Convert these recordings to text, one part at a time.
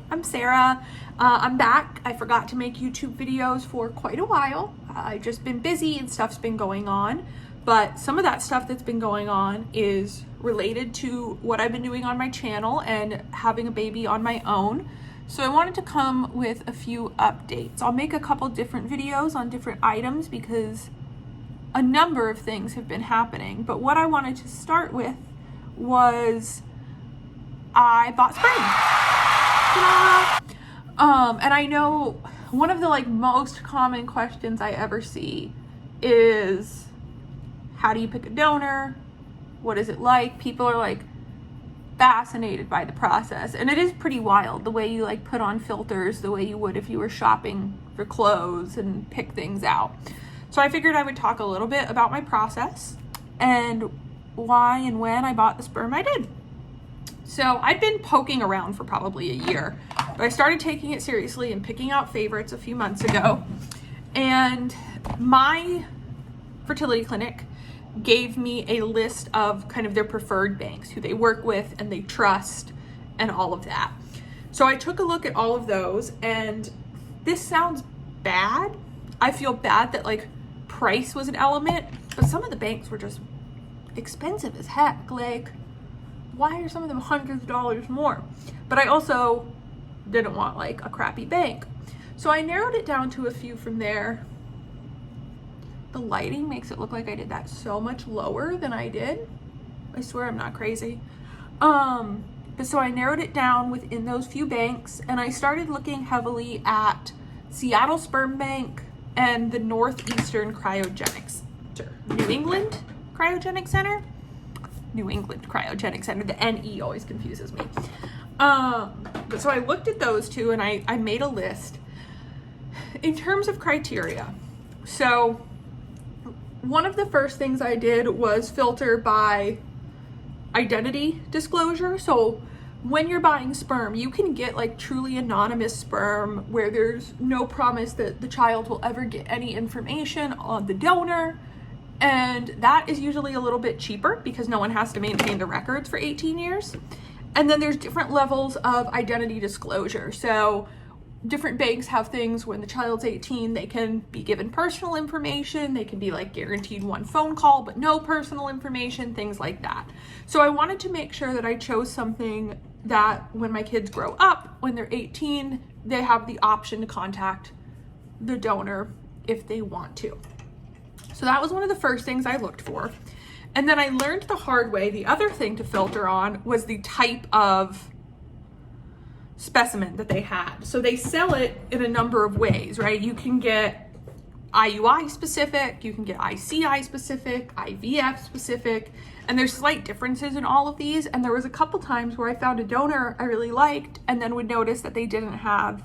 I'm Sarah. I'm back. I forgot to make YouTube videos for quite a while. I've just been busy and stuff's been going on, but some of that stuff that's been going on is related to what I've been doing on my channel and having a baby on my own. So I wanted to come with a few updates. I'll make a couple different videos on different items because a number of things have been happening, but what I wanted to start with was I bought sperm. And I know one of the most common questions I ever see is, how do you pick a donor? What is it like? People are fascinated by the process, and it is pretty wild the way you put on filters the way you would if you were shopping for clothes and pick things out. So I figured I would talk a little bit about my process and why and when I bought the sperm I did. So I've been poking around for probably a year, but I started taking it seriously and picking out favorites a few months ago. And my fertility clinic gave me a list of kind of their preferred banks, who they work with and they trust and all of that. So I took a look at all of those, and this sounds bad. I feel bad that price was an element, but some of the banks were just expensive as heck. Why are some of them hundreds of dollars more? But I also didn't want a crappy bank. So I narrowed it down to a few from there. The lighting makes it look like I did that so much lower than I did. I swear I'm not crazy. But so I narrowed it down within those few banks, and I started looking heavily at Seattle Sperm Bank and the Northeastern Cryogenics Center. New England Cryogenic Center? New England Cryogenic Center. The NE always confuses me. But so I looked at those two and I made a list. In terms of criteria, so one of the first things I did was filter by identity disclosure. So when you're buying sperm, you can get truly anonymous sperm where there's no promise that the child will ever get any information on the donor. And that is usually a little bit cheaper because no one has to maintain the records for 18 years. And then there's different levels of identity disclosure. So different banks have things when the child's 18, they can be given personal information. They can be guaranteed one phone call, but no personal information, things like that. So I wanted to make sure that I chose something that when my kids grow up, when they're 18, they have the option to contact the donor if they want to. So that was one of the first things I looked for. And then I learned the hard way, the other thing to filter on was the type of specimen that they had. So they sell it in a number of ways, right? You can get IUI specific, you can get ICI specific, IVF specific, and there's slight differences in all of these. And there was a couple times where I found a donor I really liked and then would notice that they didn't have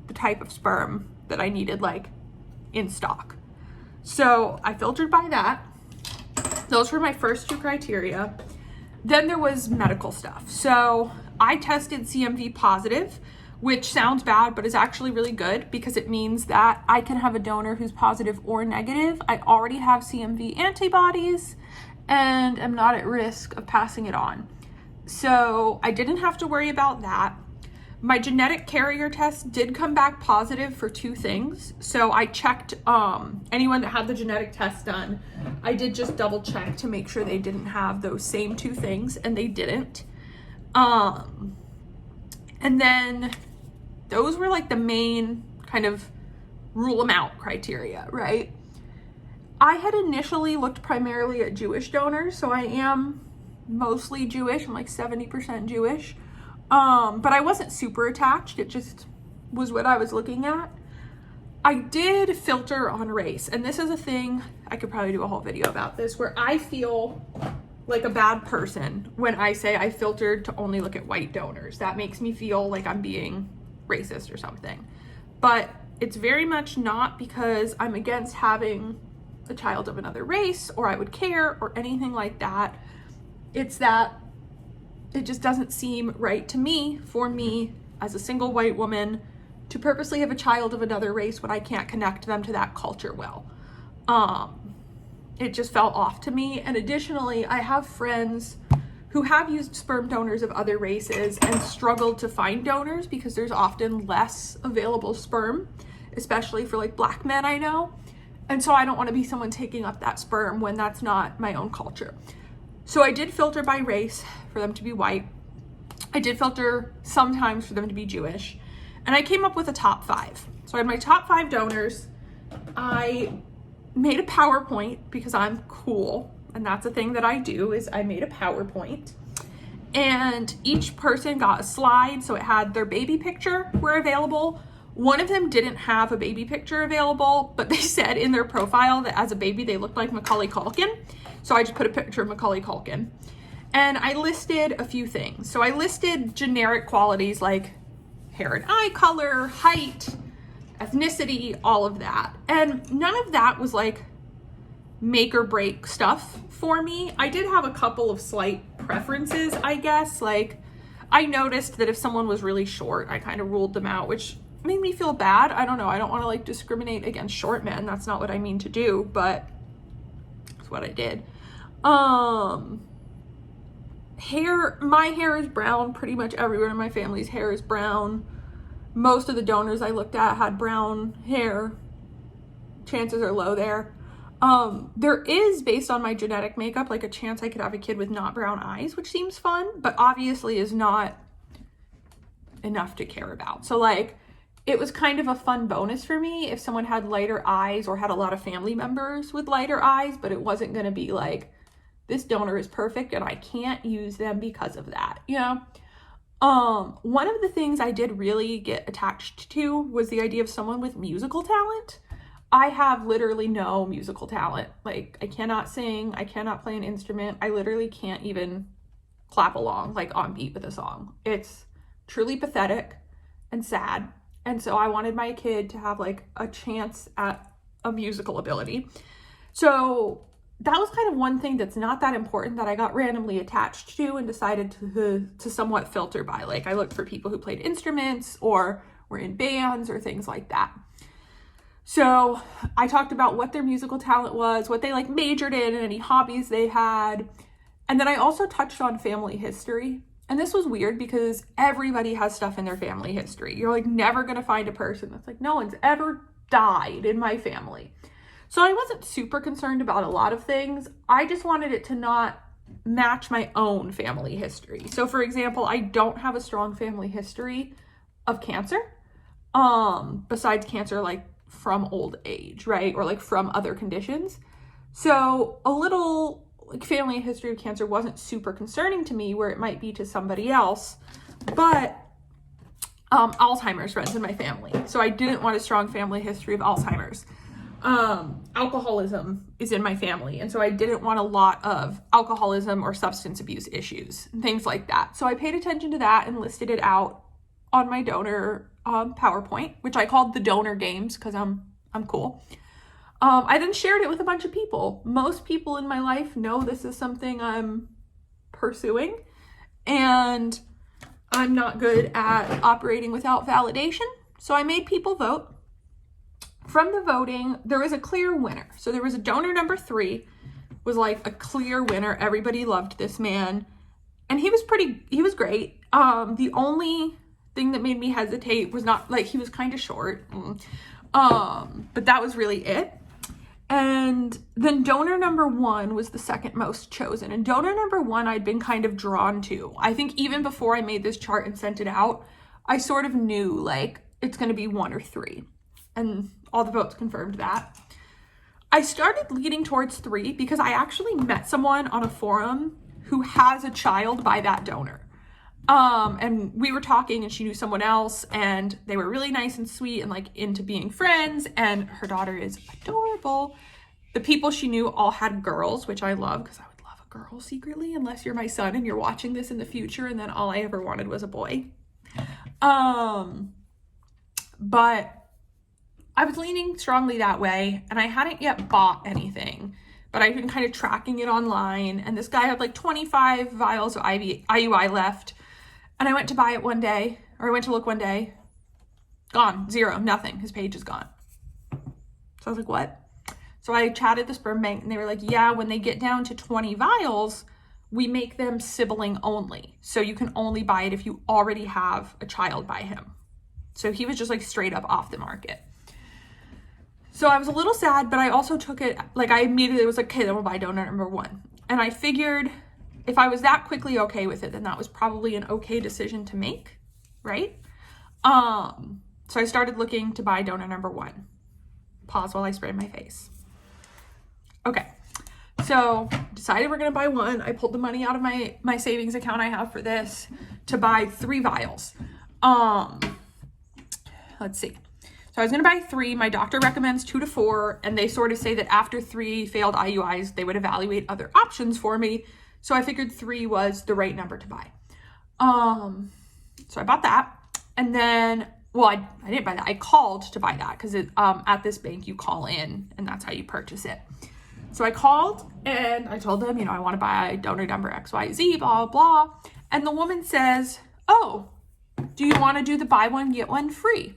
the type of sperm that I needed in stock. So I filtered by that. Those were my first two criteria. Then there was medical stuff. So I tested CMV positive, which sounds bad, but is actually really good because it means that I can have a donor who's positive or negative. I already have CMV antibodies and am not at risk of passing it on. So I didn't have to worry about that. My genetic carrier test did come back positive for two things. So I checked anyone that had the genetic test done. I did just double check to make sure they didn't have those same two things, and they didn't. And then those were the main kind of rule them out criteria, right? I had initially looked primarily at Jewish donors. So I am mostly Jewish. I'm 70% Jewish. But I wasn't super attached. It just was what I was looking at. I did filter on race, and this is a thing, I could probably do a whole video about this, where I feel like a bad person when I say I filtered to only look at white donors. That makes me feel like I'm being racist or something. But it's very much not because I'm against having a child of another race or I would care or anything like that. It's that it just doesn't seem right to me, for me as a single white woman, to purposely have a child of another race when I can't connect them to that culture well. It just felt off to me. And additionally, I have friends who have used sperm donors of other races and struggled to find donors because there's often less available sperm, especially for like Black men I know. And so I don't want to be someone taking up that sperm when that's not my own culture. So I did filter by race for them to be white. I did filter sometimes for them to be Jewish. And I came up with a top 5. So I had my top 5 donors. I made a PowerPoint because I'm cool. And that's a thing that I do, is I made a PowerPoint. And each person got a slide. So it had their baby picture were available. One of them didn't have a baby picture available, but they said in their profile that as a baby they looked like Macaulay Culkin. So I just put a picture of Macaulay Culkin. And I listed a few things. So I listed generic qualities like hair and eye color, height, ethnicity, all of that. And none of that was like make or break stuff for me. I did have a couple of slight preferences, I guess. Like I noticed that if someone was really short, I kind of ruled them out, which made me feel bad. I don't know. I don't want to like discriminate against short men. That's not what I mean to do, but that's what I did. Hair, my hair is brown. Pretty much everyone in my family's hair is brown. Most of the donors I looked at had brown hair. Chances are low there. There is, based on my genetic makeup, like a chance I could have a kid with not brown eyes, which seems fun, but obviously is not enough to care about. So like, it was kind of a fun bonus for me if someone had lighter eyes or had a lot of family members with lighter eyes, but it wasn't going to be like, this donor is perfect and I can't use them because of that, you know? One of the things I did really get attached to was the idea of someone with musical talent. I have literally no musical talent. Like I cannot sing, I cannot play an instrument. I literally can't even clap along like on beat with a song. It's truly pathetic and sad. And so I wanted my kid to have like a chance at a musical ability. So that was kind of one thing that's not that important that I got randomly attached to and decided to somewhat filter by. Like I looked for people who played instruments or were in bands or things like that. So I talked about what their musical talent was, what they like majored in, and any hobbies they had. And then I also touched on family history. And this was weird because everybody has stuff in their family history. You're like never going to find a person that's like, no one's ever died in my family. So I wasn't super concerned about a lot of things. I just wanted it to not match my own family history. So for example, I don't have a strong family history of cancer, besides cancer like from old age, right? Or like from other conditions. So a little like family history of cancer wasn't super concerning to me where it might be to somebody else, but Alzheimer's runs in my family. So I didn't want a strong family history of Alzheimer's. Alcoholism is in my family. And so I didn't want a lot of alcoholism or substance abuse issues and things like that. So I paid attention to that and listed it out on my donor PowerPoint, which I called the donor games because I'm cool. I then shared it with a bunch of people. Most people in my life know this is something I'm pursuing, and I'm not good at operating without validation. So I made people vote. From the voting, there was a clear winner. So there was a donor number 3 was like a clear winner. Everybody loved this man, and he was great. The only thing that made me hesitate was not like he was kind of short. But that was really it. And then donor number 1 was the second most chosen. And donor number 1 I'd been kind of drawn to. I think even before I made this chart and sent it out, I sort of knew like it's going to be 1 or 3. And all the votes confirmed that. I started leaning towards 3 because I actually met someone on a forum who has a child by that donor. And we were talking and she knew someone else and they were really nice and sweet and like into being friends, and her daughter is adorable. The people she knew all had girls, which I love because I would love a girl secretly, unless you're my son and you're watching this in the future and then all I ever wanted was a boy. But I was leaning strongly that way and I hadn't yet bought anything, but I've been kind of tracking it online, and this guy had like 25 vials of IUI left. And I went to buy it one day, or I went to look one day, gone, 0, nothing. His page is gone. So I was like, what? So I chatted the sperm bank and they were like, yeah, when they get down to 20 vials, we make them sibling only. So you can only buy it if you already have a child by him. So he was just like straight up off the market. So I was a little sad, but I also took it, like I immediately was like, okay, then we'll buy donor number 1. And I figured if I was that quickly okay with it, then that was probably an okay decision to make, right? So I started looking to buy donor number 1. Pause while I spray my face. Okay, so decided we're gonna buy 1. I pulled the money out of my savings account I have for this to buy 3 vials. Let's see. So I was gonna buy 3. My doctor recommends 2 to 4, and they sort of say that after 3 failed IUIs, they would evaluate other options for me. So I figured 3 was the right number to buy. So I bought that, and then, well, I didn't buy that. I called to buy that because at this bank you call in, and that's how you purchase it. So I called and I told them, I want to buy donor number XYZ, blah, blah. And the woman says, oh, do you want to do the buy one, get one free?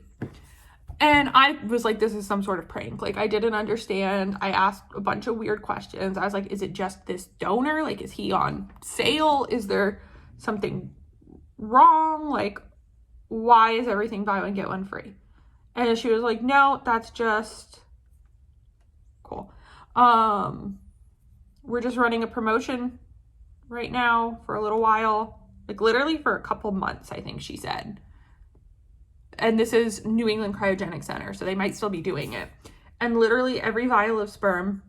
And I was like, this is some sort of prank. Like, I didn't understand. I asked a bunch of weird questions. I was like, is it just this donor? Like, is he on sale? Is there something wrong? Like, why is everything buy one, get one free? And she was like, no, that's just cool. We're just running a promotion right now for a little while. Like, literally for a couple months, I think she said. And this is New England Cryogenic Center, so they might still be doing it. And literally every vial of sperm,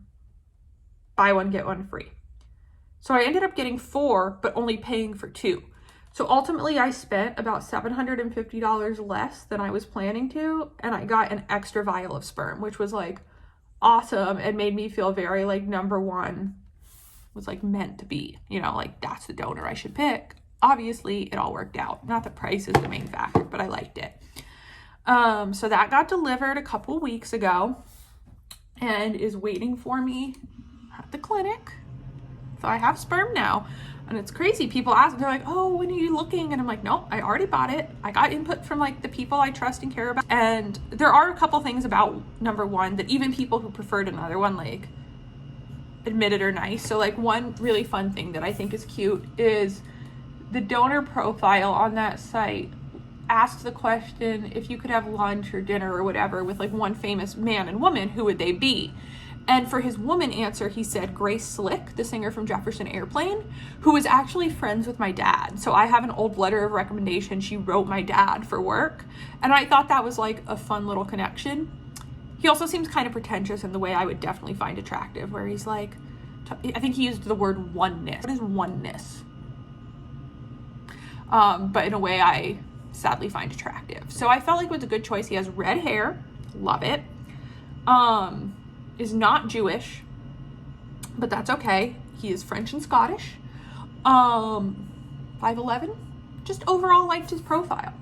buy one, get one free. So I ended up getting 4, but only paying for 2. So ultimately I spent about $750 less than I was planning to, and I got an extra vial of sperm, which was like awesome and made me feel very like number 1 was like meant to be, like that's the donor I should pick. Obviously it all worked out. Not the price is the main factor, but I liked it. So that got delivered a couple weeks ago and is waiting for me at the clinic. So I have sperm now, and it's crazy. People ask, they're like, oh, when are you looking? And I'm like, nope, I already bought it. I got input from like the people I trust and care about. And there are a couple things about number 1 that even people who preferred another one, like, admitted are nice. So like one really fun thing that I think is cute is the donor profile on that site asks the question, if you could have lunch or dinner or whatever with like one famous man and woman, who would they be? And for his woman answer, he said Grace Slick, the singer from Jefferson Airplane, who was actually friends with my dad. So I have an old letter of recommendation she wrote my dad for work. And I thought that was like a fun little connection. He also seems kind of pretentious in the way I would definitely find attractive, where he's like, I think he used the word oneness. What is oneness? But in a way I sadly find attractive. So I felt like it was a good choice. He has red hair, love it. Is not Jewish, but that's okay. He is French and Scottish. 5'11", just overall liked his profile.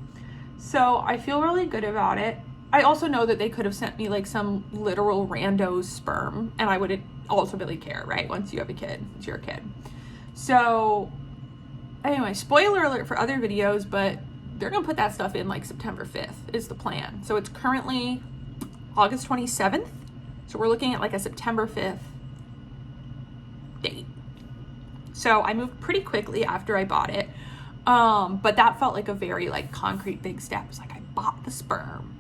So I feel really good about it. I also know that they could have sent me like some literal rando's sperm, and I wouldn't ultimately care, right? Once you have a kid, it's your kid. So anyway, spoiler alert for other videos, but they're gonna put that stuff in like September 5th is the plan. So it's currently August 27th. So we're looking at like a September 5th date. So I moved pretty quickly after I bought it. But that felt like a very like concrete big step. It's like I bought the sperm.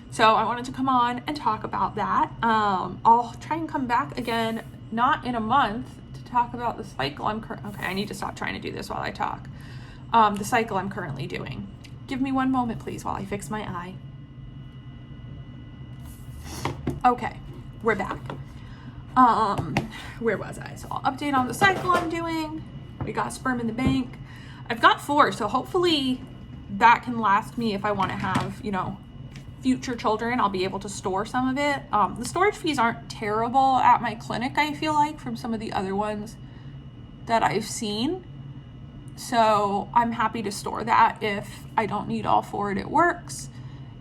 So I wanted to come on and talk about that. I'll try and come back again, not in a month, to talk about the cycle okay, I need to stop trying to do this while I talk. The cycle I'm currently doing. Give me one moment, please, while I fix my eye. Okay, we're back. Where was I? So I'll update on the cycle I'm doing. We got sperm in the bank. I've got 4, so hopefully that can last me if I want to have, future children. I'll be able to store some of it. The storage fees aren't terrible at my clinic, I feel like, from some of the other ones that I've seen. So I'm happy to store that if I don't need all 4 and it works.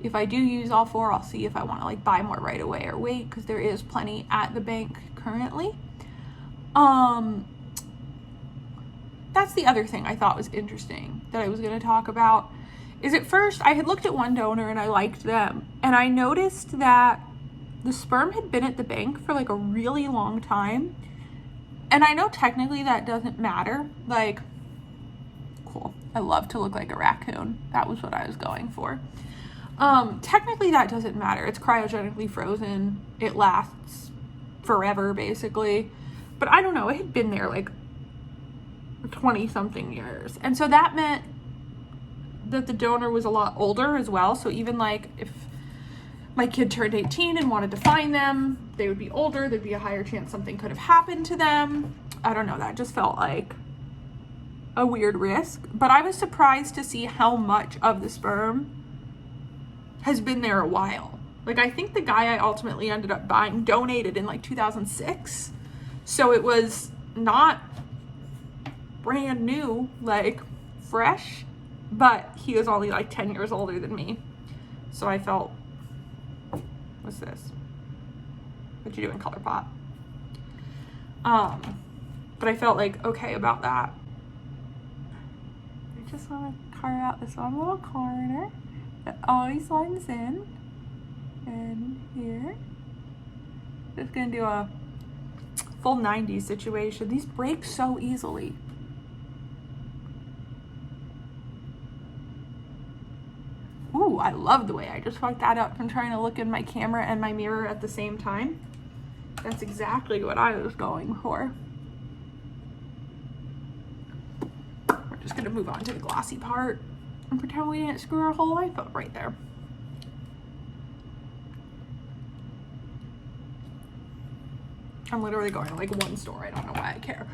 If I do use all 4, I'll see if I want to like buy more right away or wait, because there is plenty at the bank currently. That's the other thing I thought was interesting that I was going to talk about. Is at first I had looked at one donor and I liked them, and I noticed that the sperm had been at the bank for like a really long time, And I know technically that doesn't matter. Like, cool. I love to look like a raccoon. That was what I was going for. Technically that doesn't matter. It's cryogenically frozen. It lasts forever, basically. But I don't know. It had been there like 20 something years. And so that meant that the donor was a lot older as well. So even like if my kid turned 18 and wanted to find them, they would be older. There'd be a higher chance something could have happened to them. I don't know. That just felt like a weird risk. But I was surprised to see how much of the sperm has been there a while. Like, I think the guy I ultimately ended up buying donated in like 2006. So it was not brand new, like fresh, but he was only like 10 years older than me. So I felt, what's this? What you do in ColourPop? But I felt like okay about that. I just want to carve out this one little corner that always lines in. And here. Just gonna do a full 90s situation. These break so easily. Ooh, I love the way I just fucked that up from trying to look in my camera and my mirror at the same time. That's exactly what I was going for. We're just gonna move on to the glossy part and pretend we didn't screw our whole life up right there. I'm literally going to like one store. I don't know why I care.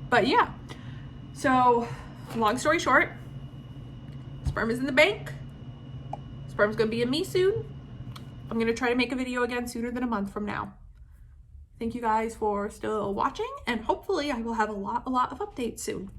But yeah. So, long story short, sperm is in the bank. Sperm's gonna be in me soon. I'm gonna try to make a video again sooner than a month from now. Thank you guys for still watching, and hopefully I will have a lot of updates soon.